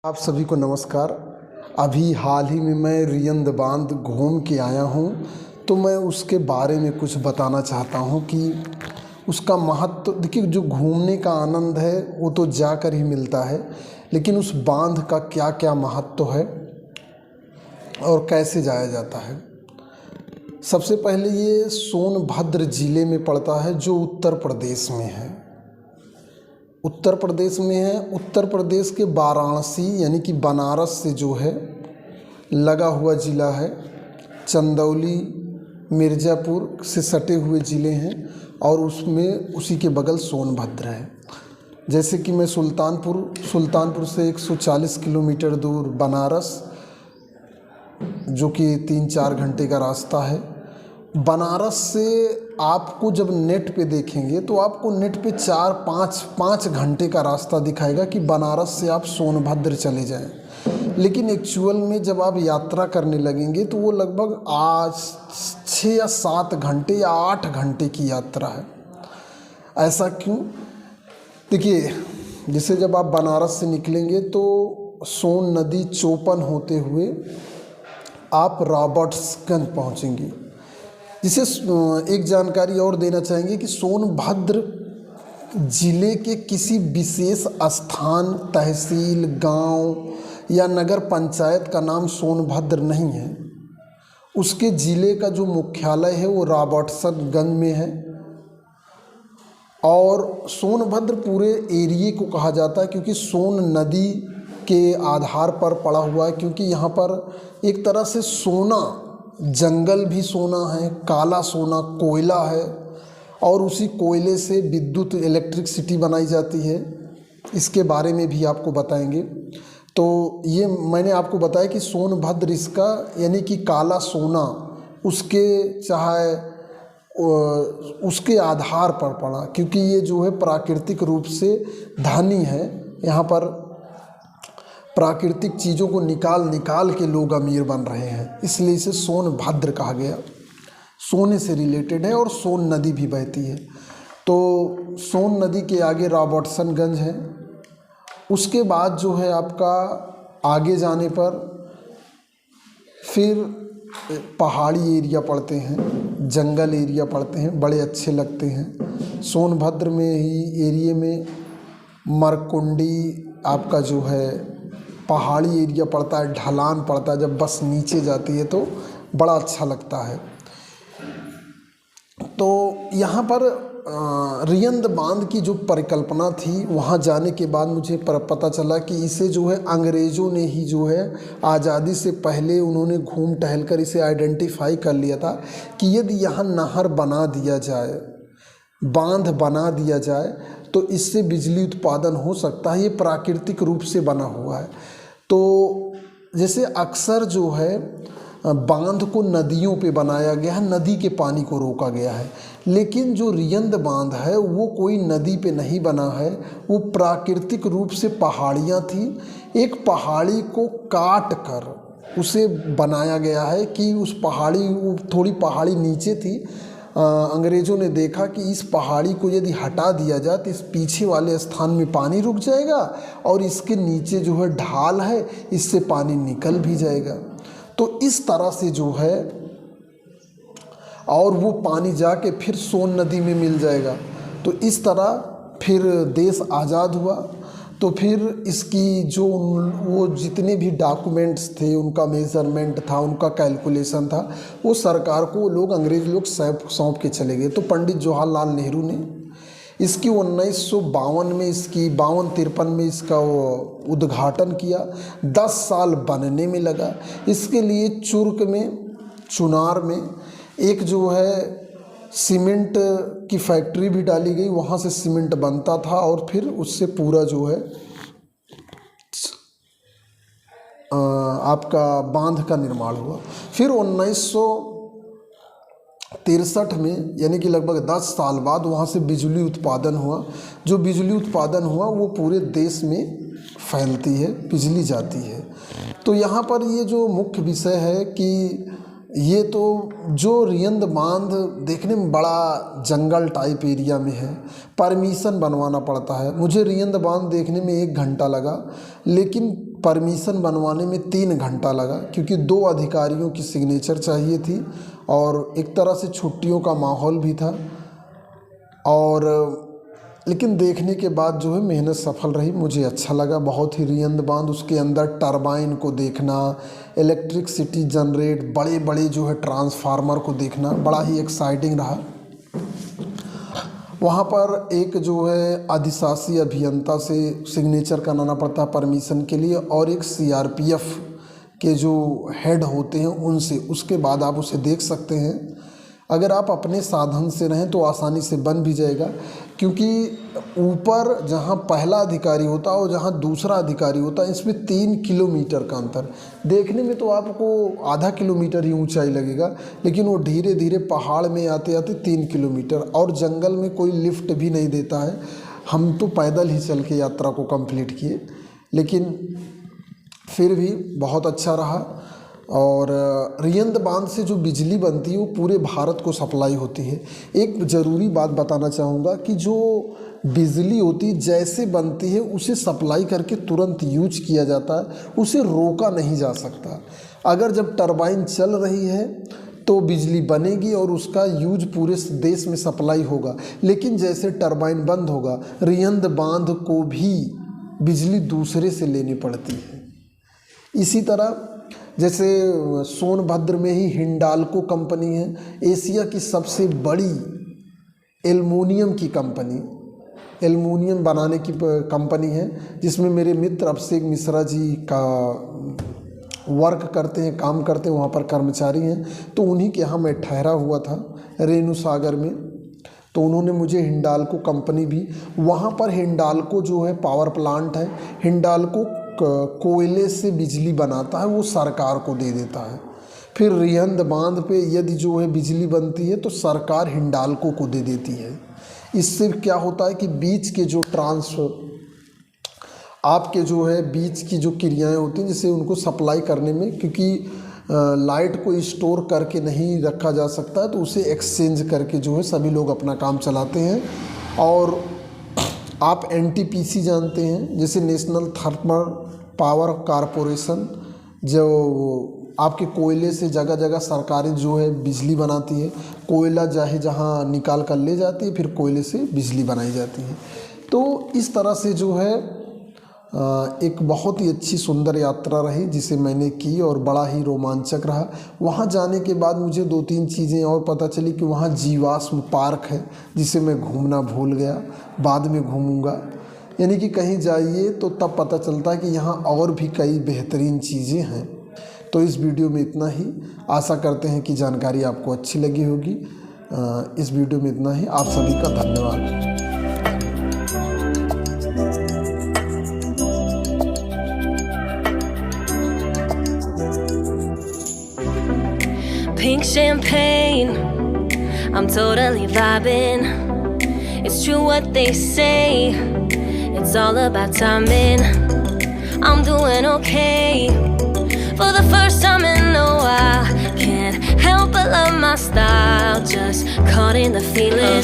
आप सभी को नमस्कार। अभी हाल ही में मैं रियंद बांध घूम के आया हूँ, तो मैं उसके बारे में कुछ बताना चाहता हूँ कि उसका महत्व। देखिए, जो घूमने का आनंद है वो तो जाकर ही मिलता है, लेकिन उस बांध का क्या क्या महत्व है और कैसे जाया जाता है। सबसे पहले ये सोनभद्र ज़िले में पड़ता है, जो उत्तर प्रदेश में है। उत्तर प्रदेश में है। उत्तर प्रदेश के वाराणसी यानी कि बनारस से जो है लगा हुआ ज़िला है। चंदौली, मिर्ज़ापुर से सटे हुए ज़िले हैं और उसमें उसी के बगल सोनभद्र है। जैसे कि मैं सुल्तानपुर से 140 किलोमीटर दूर बनारस, जो कि 3-4 घंटे का रास्ता है। बनारस से आपको जब नेट पे देखेंगे तो आपको नेट पे 4-5 घंटे का रास्ता दिखाएगा कि बनारस से आप सोनभद्र चले जाएं, लेकिन एक्चुअल में जब आप यात्रा करने लगेंगे तो वो लगभग आज 6 या 7 घंटे या 8 घंटे की यात्रा है। ऐसा क्यों? देखिए, जैसे जब आप बनारस से निकलेंगे तो सोन नदी चोपन होते हुए आप रॉबर्ट्सगंज पहुंचेंगे। जिसे एक जानकारी और देना चाहेंगे कि सोनभद्र ज़िले के किसी विशेष स्थान, तहसील, गांव या नगर पंचायत का नाम सोनभद्र नहीं है। उसके ज़िले का जो मुख्यालय है वो रॉबर्ट्सगंज में है। और सोनभद्र पूरे एरिए को कहा जाता है क्योंकि सोन नदी के आधार पर पड़ा हुआ है, क्योंकि यहाँ पर एक तरह से सोना, जंगल भी सोना है, काला सोना कोयला है, और उसी कोयले से विद्युत इलेक्ट्रिसिटी बनाई जाती है। इसके बारे में भी आपको बताएंगे। तो ये मैंने आपको बताया कि सोनभद्र इसका यानी कि काला सोना उसके आधार पर पड़ा, क्योंकि ये जो है प्राकृतिक रूप से धनी है। यहाँ पर प्राकृतिक चीज़ों को निकाल के लोग अमीर बन रहे हैं, इसलिए इसे सोनभद्र कहा गया। सोने से रिलेटेड है और सोन नदी भी बहती है। तो सोन नदी के आगे रॉबर्ट्सगंज है। उसके बाद जो है आपका आगे जाने पर फिर पहाड़ी एरिया पड़ते हैं, जंगल एरिया पड़ते हैं, बड़े अच्छे लगते हैं। सोनभद्र में ही एरिए में मरकुंडी आपका जो है पहाड़ी एरिया पड़ता है, ढलान पड़ता है। जब बस नीचे जाती है तो बड़ा अच्छा लगता है। तो यहाँ पर रियंद बांध की जो परिकल्पना थी, वहाँ जाने के बाद मुझे पता चला कि इसे जो है अंग्रेज़ों ने ही जो है आज़ादी से पहले उन्होंने घूम टहल कर इसे आइडेंटिफाई कर लिया था कि यदि यहाँ नहर बना दिया जाए, बांध बना दिया जाए तो इससे बिजली उत्पादन हो सकता है। ये प्राकृतिक रूप से बना हुआ है। तो जैसे अक्सर जो है बांध को नदियों पे बनाया गया है, नदी के पानी को रोका गया है, लेकिन जो रियंद बांध है वो कोई नदी पे नहीं बना है। वो प्राकृतिक रूप से पहाड़ियाँ थी, एक पहाड़ी को काट कर उसे बनाया गया है कि उस थोड़ी पहाड़ी नीचे थी। अंग्रेज़ों ने देखा कि इस पहाड़ी को यदि हटा दिया जाए तो इस पीछे वाले स्थान में पानी रुक जाएगा और इसके नीचे जो है ढाल है, इससे पानी निकल भी जाएगा। तो इस तरह से जो है, और वो पानी जाके फिर सोन नदी में मिल जाएगा। तो इस तरह फिर देश आज़ाद हुआ। तो फिर इसकी जो वो जितने भी डॉक्यूमेंट्स थे, उनका मेज़रमेंट था, उनका कैलकुलेशन था, वो सरकार को अंग्रेज़ लोग सौंप के चले गए। तो पंडित जवाहरलाल नेहरू ने इसकी 1952 में 52-53 में इसका वो उद्घाटन किया। 10 साल बनने में लगा। इसके लिए चुनार में एक जो है सीमेंट की फैक्ट्री भी डाली गई, वहाँ से सीमेंट बनता था और फिर उससे पूरा जो है आपका बांध का निर्माण हुआ। फिर 1963 में यानी कि लगभग 10 साल बाद वहाँ से बिजली उत्पादन हुआ। जो बिजली उत्पादन हुआ वो पूरे देश में फैलती है, बिजली जाती है। तो यहाँ पर ये जो मुख्य विषय है कि ये तो जो रियंद बांध देखने में बड़ा जंगल टाइप एरिया में है, परमिशन बनवाना पड़ता है। मुझे रियंद बांध देखने में 1 घंटा लगा, लेकिन परमिशन बनवाने में 3 घंटा लगा, क्योंकि 2 अधिकारियों की सिग्नेचर चाहिए थी और एक तरह से छुट्टियों का माहौल भी था। और लेकिन देखने के बाद जो है मेहनत सफल रही, मुझे अच्छा लगा बहुत ही। रियंद बांध, उसके अंदर टरबाइन को देखना, इलेक्ट्रिसिटी जनरेट, बड़े बड़े जो है ट्रांसफार्मर को देखना बड़ा ही एक्साइटिंग रहा। वहाँ पर एक जो है अधिशासी अभियंता से सिग्नेचर कराना पड़ता है परमिशन के लिए, और एक CRPF के जो हेड होते हैं उनसे, उसके बाद आप उसे देख सकते हैं। अगर आप अपने साधन से रहें तो आसानी से बन भी जाएगा, क्योंकि ऊपर जहाँ पहला अधिकारी होता है और जहाँ दूसरा अधिकारी होता है इसमें 3 किलोमीटर का अंतर। देखने में तो आपको आधा किलोमीटर ही ऊंचाई लगेगा, लेकिन वो धीरे धीरे पहाड़ में आते आते 3 किलोमीटर, और जंगल में कोई लिफ्ट भी नहीं देता है। हम तो पैदल ही चल के यात्रा को कंप्लीट किए, लेकिन फिर भी बहुत अच्छा रहा। और रियंद बांध से जो बिजली बनती है वो पूरे भारत को सप्लाई होती है। एक ज़रूरी बात बताना चाहूँगा कि जो बिजली होती है जैसे बनती है उसे सप्लाई करके तुरंत यूज किया जाता है, उसे रोका नहीं जा सकता। अगर जब टरबाइन चल रही है तो बिजली बनेगी और उसका यूज पूरे देश में सप्लाई होगा, लेकिन जैसे टरबाइन बंद होगा रियंद बांध को भी बिजली दूसरे से लेनी पड़ती है। इसी तरह जैसे सोनभद्र में ही हिंडाल्को कंपनी है, एशिया की सबसे बड़ी एल्युमिनियम की कंपनी, एल्युमिनियम बनाने की कंपनी है, जिसमें मेरे मित्र अभिषेक मिश्रा जी का वर्क करते हैं, काम करते हैं, वहाँ पर कर्मचारी हैं। तो उन्हीं के यहाँ मैं ठहरा हुआ था रेणु सागर में, तो उन्होंने मुझे हिंडाल्को कंपनी भी, वहाँ पर हिंडाल्को जो है पावर प्लांट है, हिंडाल्को कोयले से बिजली बनाता है, वो सरकार को दे देता है। फिर रियंद बांध पे यदि जो है बिजली बनती है तो सरकार हिंडाल्को को दे देती है। इससे क्या होता है कि बीच के जो आपके जो है बीच की जो क्रियाएं होती हैं, जिससे उनको सप्लाई करने में, क्योंकि लाइट को स्टोर करके नहीं रखा जा सकता है, तो उसे एक्सचेंज करके जो है सभी लोग अपना काम चलाते हैं। और आप NTPC जानते हैं, जैसे नेशनल थर्मल पावर कॉरपोरेशन, जो आपके कोयले से जगह जगह सरकारें जो है बिजली बनाती है, कोयला चाहे जहाँ निकाल कर ले जाती है, फिर कोयले से बिजली बनाई जाती है। तो इस तरह से जो है एक बहुत ही अच्छी सुंदर यात्रा रही जिसे मैंने की, और बड़ा ही रोमांचक रहा। वहाँ जाने के बाद मुझे 2-3 चीज़ें और पता चली कि वहाँ जीवाश्म पार्क है, जिसे मैं घूमना भूल गया, बाद में घूमूंगा। यानी कि कहीं जाइए तो तब पता चलता है कि यहाँ और भी कई बेहतरीन चीज़ें हैं। तो इस वीडियो में इतना ही, आशा करते हैं कि जानकारी आपको अच्छी लगी होगी। इस वीडियो में इतना ही, आप सभी का धन्यवाद। Pink champagne, I'm totally vibing. It's true what they say, it's all about timing. I'm doing okay, for the first time in a while. Can't help but love my style, just caught in the feeling.